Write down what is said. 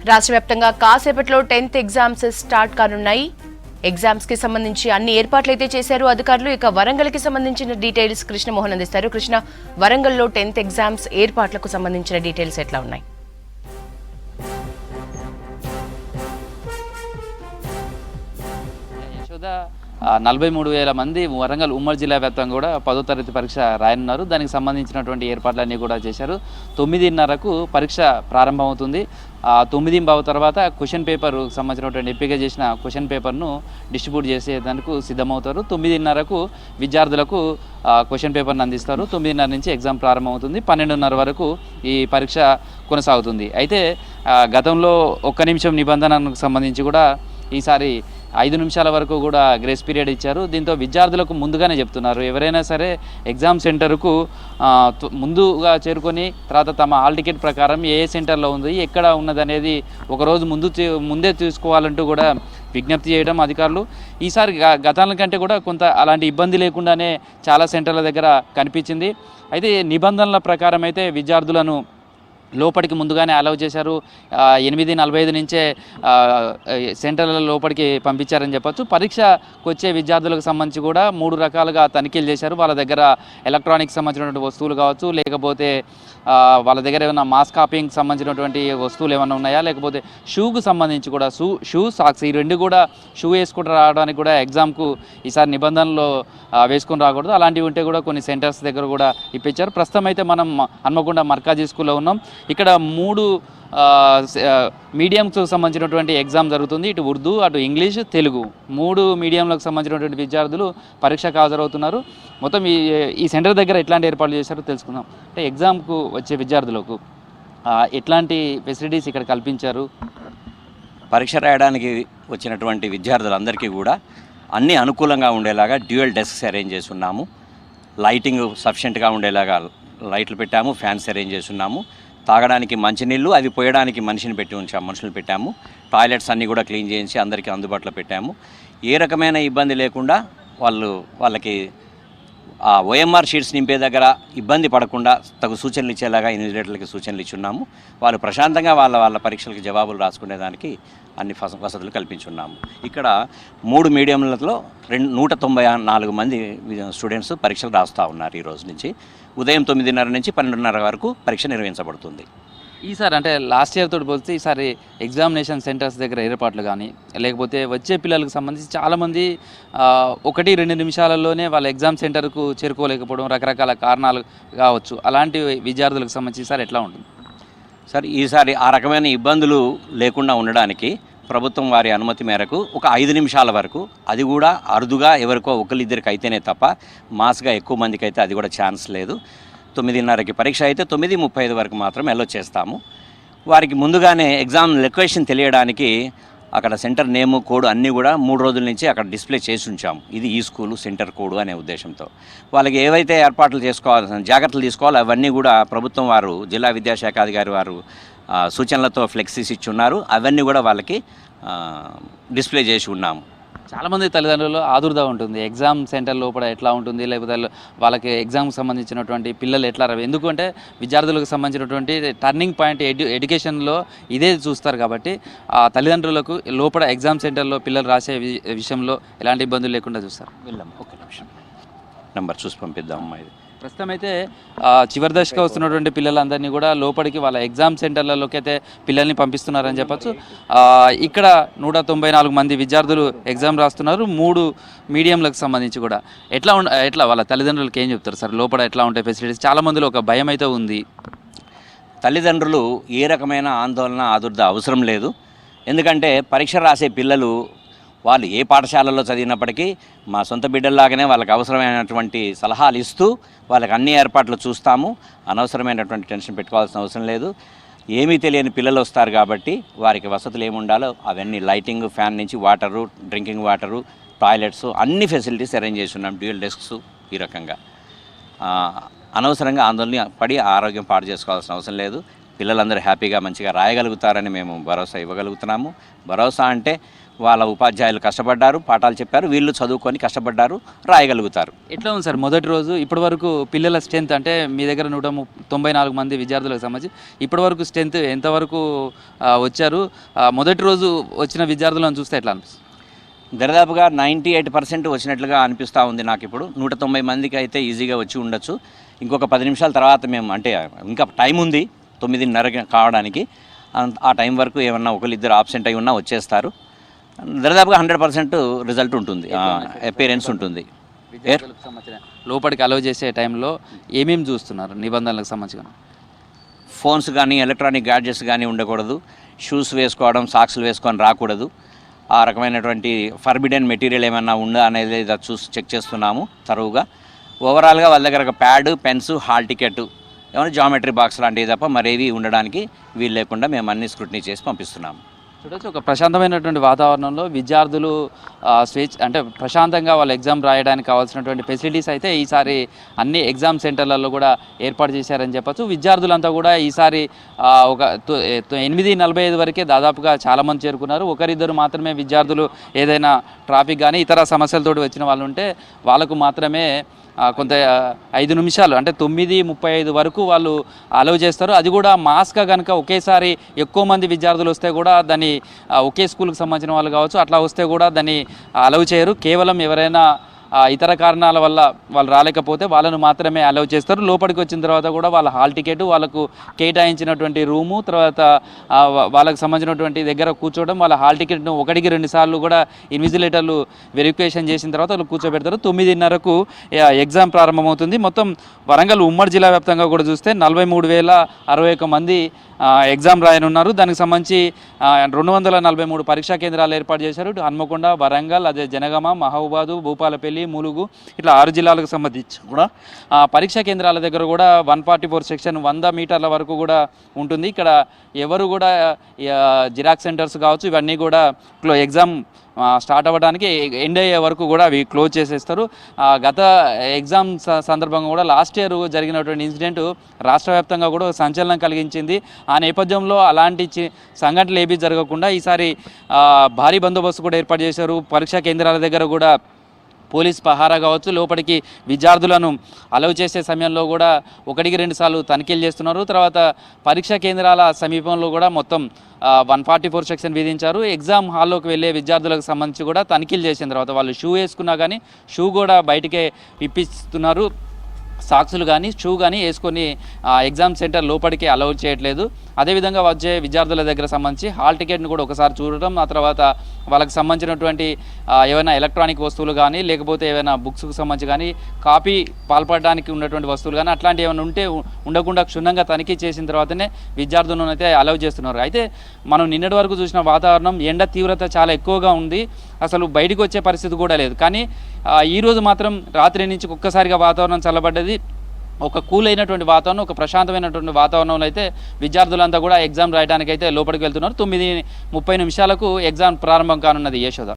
రాష్ట్ర వ్యాప్తంగా కాసేపట్లో 10th ఎగ్జామ్స్ స్టార్ట్ కానున్నాయి. ఎగ్జామ్స్ కి సంబంధించి అన్ని ఏర్పాట్లు అయితే చేశారు అధికారులు. ఇక వరంగల్ కి సంబంధించిన డీటెయిల్స్ కృష్ణమోహన్ అందిస్తారు. కృష్ణ, వరంగల్లో 10th ఎగ్జామ్స్ ఏర్పాట్లకు సంబంధించిన డీటెయిల్స్ ఎట్లా ఉన్నాయి? యశోద 43,000 మంది వరంగల్ ఉమ్మడి జిల్లా వ్యాప్తంగా కూడా 10వ తరగతి పరీక్ష రాయనున్నారు. దానికి సంబంధించినటువంటి ఏర్పాట్లన్నీ కూడా చేశారు. 9:30కు పరీక్ష ప్రారంభమవుతుంది. 9:15 తర్వాత క్వశ్చన్ పేపర్ సంబంధించినటువంటి ఎంపిక చేసిన క్వశ్చన్ పేపర్ను డిస్ట్రిబ్యూట్ చేసేందుకు సిద్ధమవుతారు. 9:30కు విద్యార్థులకు క్వశ్చన్ పేపర్ను అందిస్తారు. 9:30 నుంచి ఎగ్జామ్ ప్రారంభమవుతుంది. 12:30 వరకు ఈ పరీక్ష కొనసాగుతుంది. అయితే గతంలో 1 నిమిషం నిబంధనకు సంబంధించి కూడా ఈసారి 5 నిమిషాల వరకు కూడా గ్రేస్ పీరియడ్ ఇచ్చారు. దీంతో విద్యార్థులకు ముందుగానే చెప్తున్నారు, ఎవరైనా సరే ఎగ్జామ్ సెంటర్కు ముందుగా చేరుకొని తర్వాత తమ హాల్ టికెట్ ప్రకారం ఏ సెంటర్లో ఉంది, ఎక్కడ ఉన్నదనేది ఒకరోజు ముందే తీసుకోవాలంటూ కూడా విజ్ఞప్తి చేయడం అధికారులు. ఈసారి గతాల కంటే కూడా కొంత అలాంటి ఇబ్బంది లేకుండానే చాలా సెంటర్ల దగ్గర కనిపించింది. అయితే నిబంధనల ప్రకారం అయితే విద్యార్థులను లోపలికి ముందుగానే అలౌ చేశారు. 8:45 నుంచే సెంటర్ల లోపలికి పంపించారని చెప్పొచ్చు. పరీక్షకు వచ్చే విద్యార్థులకు సంబంధించి కూడా 3 రకాలుగా తనిఖీలు చేశారు. వాళ్ళ దగ్గర ఎలక్ట్రానిక్స్ సంబంధించినటువంటి వస్తువులు కావచ్చు, లేకపోతే వాళ్ళ దగ్గర ఏమైనా మాస్ కాపింగ్ సంబంధించినటువంటి వస్తువులు ఏమైనా ఉన్నాయా, లేకపోతే షూకు సంబంధించి కూడా షూ సాక్స్ ఈ 2 కూడా షూ వేసుకుంటూ రావడానికి కూడా ఎగ్జామ్కు ఈసారి నిబంధనలు వేసుకొని రాకూడదు. అలాంటివి ఉంటే కూడా కొన్ని సెంటర్స్ దగ్గర కూడా ఇప్పించారు. ప్రస్తుతం అయితే మనం హన్మకొండ మర్కాజీ స్కూల్లో ఉన్నాం. ఇక్కడ 3 మీడియంకు సంబంధించినటువంటి ఎగ్జామ్ జరుగుతుంది. ఇటు ఉర్దూ, అటు ఇంగ్లీష్, తెలుగు 3 మీడియంలకు సంబంధించినటువంటి విద్యార్థులు పరీక్షకు హాజరవుతున్నారు. మొత్తం ఈ సెంటర్ దగ్గర ఎట్లాంటి ఏర్పాట్లు చేశారో తెలుసుకుందాం. అంటే ఎగ్జామ్కు వచ్చే విద్యార్థులకు ఎట్లాంటి ఫెసిలిటీస్ ఇక్కడ కల్పించారు? పరీక్ష రాయడానికి వచ్చినటువంటి విద్యార్థులందరికీ కూడా అన్నీ అనుకూలంగా ఉండేలాగా డ్యూయల్ డెస్క్స్ అరేంజ్ చేసి ఉన్నాము. లైటింగ్ సఫిషియెంట్గా ఉండేలాగా లైట్లు పెట్టాము, ఫ్యాన్స్ అరేంజ్ చేసి ఉన్నాము. తాగడానికి మంచినీళ్ళు, అవి పోయడానికి మనుషులు పెట్టాము. టాయిలెట్స్ అన్నీ కూడా క్లీన్ చేయించి అందరికీ అందుబాటులో పెట్టాము. ఏ రకమైన ఇబ్బంది లేకుండా వాళ్ళకి ఆ ఓఎంఆర్ షీట్స్ నింపే దగ్గర ఇబ్బంది పడకుండా తగు సూచనలు ఇచ్చేలాగా ఇన్విజిలేటర్లకి సూచనలు ఇచ్చున్నాము. వాళ్ళు ప్రశాంతంగా వాళ్ళ పరీక్షలకు జవాబులు రాసుకునేదానికి అన్ని వసతులు కల్పించున్నాము. ఇక్కడ 3 మీడియంలలో 194 మంది స్టూడెంట్స్ పరీక్షలు రాస్తూ ఉన్నారు. ఈ రోజు నుంచి ఉదయం 9:30 నుంచి 12:30 వరకు పరీక్ష నిర్వహించబడుతుంది. ఈసారి అంటే లాస్ట్ ఇయర్ తోటి పోలిస్తే ఈసారి ఎగ్జామినేషన్ సెంటర్స్ దగ్గర ఏర్పాట్లు కానీ, లేకపోతే వచ్చే పిల్లలకు సంబంధించి చాలామంది 1-2 నిమిషాలలోనే వాళ్ళ ఎగ్జామ్ సెంటర్కు చేరుకోలేకపోవడం రకరకాల కారణాలు కావచ్చు. అలాంటి విద్యార్థులకు సంబంధించి ఈసారి ఎట్లా ఉంటుంది సార్? ఈసారి ఆ రకమైన ఇబ్బందులు లేకుండా ఉండడానికి ప్రభుత్వం వారి అనుమతి మేరకు ఒక 5 నిమిషాల వరకు, అది కూడా అరుదుగా ఎవరికో ఒకరిద్దరికి అయితేనే తప్ప మాస్గా ఎక్కువ మందికి అయితే అది కూడా ఛాన్స్ లేదు. 9:30కి పరీక్ష అయితే 9:35 వరకు మాత్రం ఎల్లో చేస్తాము. వారికి ముందుగానే ఎగ్జామ్ లొకేషన్ తెలియడానికి అక్కడ సెంటర్ నేము, కోడ్ అన్నీ కూడా 3 రోజుల నుంచి అక్కడ డిస్ప్లే చేసి ఉంచాము. ఇది ఈ స్కూలు సెంటర్ కోడ్ అనే ఉద్దేశంతో వాళ్ళకి ఏవైతే ఏర్పాట్లు చేసుకోవాల్సిన జాగ్రత్తలు తీసుకోవాలో అవన్నీ కూడా ప్రభుత్వం వారు, జిల్లా విద్యాశాఖ అధికారి వారు సూచనలతో ఫ్లెక్సీస్ ఇచ్చి ఉన్నారు. అవన్నీ కూడా వాళ్ళకి డిస్ప్లే చేసి ఉన్నాము. చాలామంది తల్లిదండ్రులు ఆదుర్దా ఉంటుంది, ఎగ్జామ్ సెంటర్ లోపల ఎట్లా ఉంటుంది, లేకపోతే వాళ్ళకి ఎగ్జామ్కి సంబంధించినటువంటి పిల్లలు ఎట్లా రావు. ఎందుకంటే విద్యార్థులకు సంబంధించినటువంటి టర్నింగ్ పాయింట్ ఎడ్యుకేషన్లో ఇదే చూస్తారు. కాబట్టి ఆ తల్లిదండ్రులకు లోపల ఎగ్జామ్ సెంటర్లో పిల్లలు రాసే విషయంలో ఎలాంటి ఇబ్బందులు లేకుండా చూస్తారు. వెళ్ళాము, ఒక నిమిషం నెంబర్ చూసి పంపిద్దాం అమ్మా. ఇది ప్రస్తుతం అయితే చివరి దశగా వస్తున్నటువంటి పిల్లలందరినీ కూడా లోపలికి వాళ్ళ ఎగ్జామ్ సెంటర్లలోకి అయితే పిల్లల్ని పంపిస్తున్నారని చెప్పచ్చు. ఇక్కడ 194 మంది విద్యార్థులు ఎగ్జామ్ రాస్తున్నారు. 3 మీడియంలకు సంబంధించి కూడా ఎట్లా వాళ్ళ తల్లిదండ్రులకు ఏం చెప్తారు సార్? లోపల ఎట్లా ఉంటాయి ఫెసిలిటీస్? చాలామందిలో ఒక భయం అయితే ఉంది. తల్లిదండ్రులు ఏ రకమైన ఆందోళన ఆదుర్ద అవసరం లేదు. ఎందుకంటే పరీక్ష రాసే పిల్లలు వాళ్ళు ఏ పాఠశాలలో చదివినప్పటికీ మా సొంత బిడ్డల్లాగానే వాళ్ళకి అవసరమైనటువంటి సలహాలు ఇస్తూ వాళ్ళకి అన్ని ఏర్పాట్లు చూస్తాము. అనవసరమైనటువంటి టెన్షన్ పెట్టుకోవాల్సిన అవసరం లేదు. ఏమీ తెలియని పిల్లలు వస్తారు కాబట్టి వారికి వసతులు ఏమి ఉండాలో అవన్నీ లైటింగ్, ఫ్యాన్ నుంచి వాటరు, డ్రింకింగ్ వాటరు, టాయిలెట్స్ అన్ని ఫెసిలిటీస్ అరేంజ్ చేసి ఉన్నాం. డ్యూయల్ డెస్క్స్ ఈ రకంగా అనవసరంగా ఆందోళన పడి ఆరోగ్యం పాడు చేసుకోవాల్సిన అవసరం లేదు. పిల్లలందరూ హ్యాపీగా మంచిగా రాయగలుగుతారని మేము భరోసా ఇవ్వగలుగుతున్నాము. భరోసా అంటే వాళ్ళ ఉపాధ్యాయులు కష్టపడ్డారు, పాఠాలు చెప్పారు, వీళ్ళు చదువుకొని కష్టపడ్డారు, రాయగలుగుతారు. ఎట్లా ఉంది సార్ మొదటి రోజు ఇప్పటి వరకు పిల్లల స్ట్రెంత్ అంటే మీ దగ్గర 194 మంది విద్యార్థులకు సంబంధించి ఇప్పటి వరకు స్ట్రెంత్ ఎంతవరకు వచ్చారు? మొదటి రోజు వచ్చిన విద్యార్థులను చూస్తే ఎట్లా అనిపిస్తుంది? దరిదాపుగా 98% వచ్చినట్లుగా అనిపిస్తూ ఉంది నాకు. ఇప్పుడు 190 మందికి అయితే ఈజీగా వచ్చి ఉండొచ్చు. ఇంకొక 10 నిమిషాల తర్వాత మేము, అంటే ఇంకా టైం ఉంది 9:30 కావడానికి, ఆ టైం వరకు ఏమన్నా ఒకరిద్దరు ఆబ్సెంట్ అయి ఉన్నా వచ్చేస్తారు. దరిదాపుగా 100% రిజల్ట్ ఉంటుంది, అపీరెన్స్ ఉంటుంది. విద్యార్థులకు సంబంధించిన లోపలికి అలౌ చేసే టైంలో ఏమేమి చూస్తున్నారు నిబంధనలకు సంబంధించిన? ఫోన్స్ కానీ ఎలక్ట్రానిక్ గ్యాడ్జెట్స్ కానీ ఉండకూడదు, షూస్ వేసుకోవడం, సాక్స్లు వేసుకొని రాకూడదు. ఆ రకమైనటువంటి ఫర్బిడెన్ మెటీరియల్ ఏమైనా ఉందా అనేది చూసి చెక్ చేస్తున్నాము తరువుగా. ఓవరాల్గా వాళ్ళ దగ్గర ఒక ప్యాడ్, పెన్స్, హాల్ టికెట్, ఏమైనా జామెట్రీ బాక్స్ లాంటివి తప్ప మరేవి ఉండడానికి వీలు లేకుండా మేము అన్ని స్క్రూటినీ చేసి పంపిస్తున్నాము. చూడొచ్చు, ఒక ప్రశాంతమైనటువంటి వాతావరణంలో విద్యార్థులు అంటే ప్రశాంతంగా వాళ్ళ ఎగ్జామ్ రాయడానికి కావాల్సినటువంటి ఫెసిలిటీస్ అయితే ఈసారి అన్ని ఎగ్జామ్ సెంటర్లలో కూడా ఏర్పాటు చేశారని చెప్పచ్చు. విద్యార్థులంతా కూడా ఈసారి ఒక 8:45 వరకే దాదాపుగా చాలామంది చేరుకున్నారు. ఒకరిద్దరు మాత్రమే విద్యార్థులు ఏదైనా ట్రాఫిక్ కానీ ఇతర సమస్యలతోటి వచ్చిన వాళ్ళు ఉంటే వాళ్ళకు మాత్రమే కొంత 5 నిమిషాలు అంటే 9:35 వరకు వాళ్ళు అలౌ చేస్తారు. అది కూడా మాస్గా కనుక ఒకేసారి ఎక్కువ మంది విద్యార్థులు వస్తే కూడా దాన్ని ఒకే స్కూల్కి సంబంధించిన వాళ్ళు కావచ్చు అట్లా వస్తే కూడా దాన్ని అలౌ చేయరు. కేవలం ఎవరైనా ఇతర కారణాల వల్ల వాళ్ళు రాలేకపోతే వాళ్ళను మాత్రమే అలౌ చేస్తారు. లోపలికి వచ్చిన తర్వాత కూడా వాళ్ళ హాల్ టికెట్, వాళ్ళకు కేటాయించినటువంటి రూము, తర్వాత వాళ్ళకి సంబంధించినటువంటి దగ్గర కూర్చోవడం, వాళ్ళ హాల్ టికెట్ను 1-2 సార్లు కూడా ఇన్విజిలేటర్లు వెరిఫికేషన్ చేసిన తర్వాత వాళ్ళు కూర్చోబెడతారు. 9:30కు ఎగ్జామ్ ప్రారంభమవుతుంది. మొత్తం వరంగల్ ఉమ్మడి జిల్లా వ్యాప్తంగా కూడా చూస్తే 43,061 మంది ఎగ్జామ్ రాయనున్నారు. దానికి సంబంధించి 243 పరీక్షా కేంద్రాలు ఏర్పాటు చేశారు. హన్మకొండ, వరంగల్, అదే జనగామ, మహబూబాదు, భూపాలపల్లి, ములుగు ఇట్లా 6 జిల్లాలకు సంబంధించి కూడా పరీక్షా కేంద్రాల దగ్గర కూడా 144 సెక్షన్ 100 మీటర్ల వరకు కూడా ఉంటుంది. ఇక్కడ ఎవరు కూడా జిరాక్స్ సెంటర్స్ కావచ్చు ఇవన్నీ కూడా ఎగ్జామ్ స్టార్ట్ అవ్వడానికి ఎండ్ అయ్యే వరకు కూడా అవి క్లోజ్ చేసేస్తారు. గత ఎగ్జామ్ సందర్భంగా కూడా లాస్ట్ ఇయర్ జరిగినటువంటి ఇన్సిడెంట్ రాష్ట్ర వ్యాప్తంగా కూడా సంచలనం కలిగించింది. ఆ నేపథ్యంలో అలాంటి సంఘటనలు ఏమీ జరగకుండా ఈసారి భారీ బందోబస్తు కూడా ఏర్పాటు చేశారు. పరీక్షా కేంద్రాల దగ్గర కూడా పోలీస్ పహారా కావచ్చు, లోపలికి విద్యార్థులను అలౌ చేసే సమయంలో కూడా 1-2 సార్లు తనిఖీలు చేస్తున్నారు. తర్వాత పరీక్షా కేంద్రాల సమీపంలో కూడా మొత్తం 144 సెక్షన్ విధించారు. ఎగ్జామ్ హాల్లోకి వెళ్ళే విద్యార్థులకు సంబంధించి కూడా తనిఖీలు చేసిన తర్వాత వాళ్ళు షూ వేసుకున్నా కానీ షూ కూడా బయటికే ఇప్పిస్తున్నారు. సాక్సులు కానీ షూ కానీ వేసుకొని ఎగ్జామ్ సెంటర్ లోపలికి అలౌ చేయట్లేదు. అదేవిధంగా వచ్చే విద్యార్థుల దగ్గర సంబంధించి హాల్ టికెట్ను కూడా ఒకసారి చూడటం, ఆ తర్వాత వాళ్ళకి సంబంధించినటువంటి ఏవైనా ఎలక్ట్రానిక్ వస్తువులు కానీ లేకపోతే ఏవైనా బుక్స్కి సంబంధించి కానీ కాపీ పాల్పడడానికి ఉన్నటువంటి వస్తువులు కానీ అట్లాంటివి ఏమైనా ఉంటే ఉండకుండా క్షుణ్ణంగా తనిఖీ చేసిన తర్వాతనే విద్యార్థులను అయితే అలౌ చేస్తున్నారు. అయితే మనం నిన్నటి వరకు చూసిన వాతావరణం ఎండ తీవ్రత చాలా ఎక్కువగా ఉంది, అసలు బయటకు వచ్చే పరిస్థితి కూడా లేదు. కానీ ఈరోజు మాత్రం రాత్రి నుంచి ఒక్కసారిగా వాతావరణం చల్లబడ్డది. ఒక కూల్ అయినటువంటి వాతావరణం, ఒక ప్రశాంతమైనటువంటి వాతావరణంలో అయితే విద్యార్థులంతా కూడా ఎగ్జామ్ రాయడానికి అయితే లోపలికి వెళ్తున్నారు. 9:30 నిమిషాలకు ఎగ్జామ్ ప్రారంభం కానున్నది. యశోద.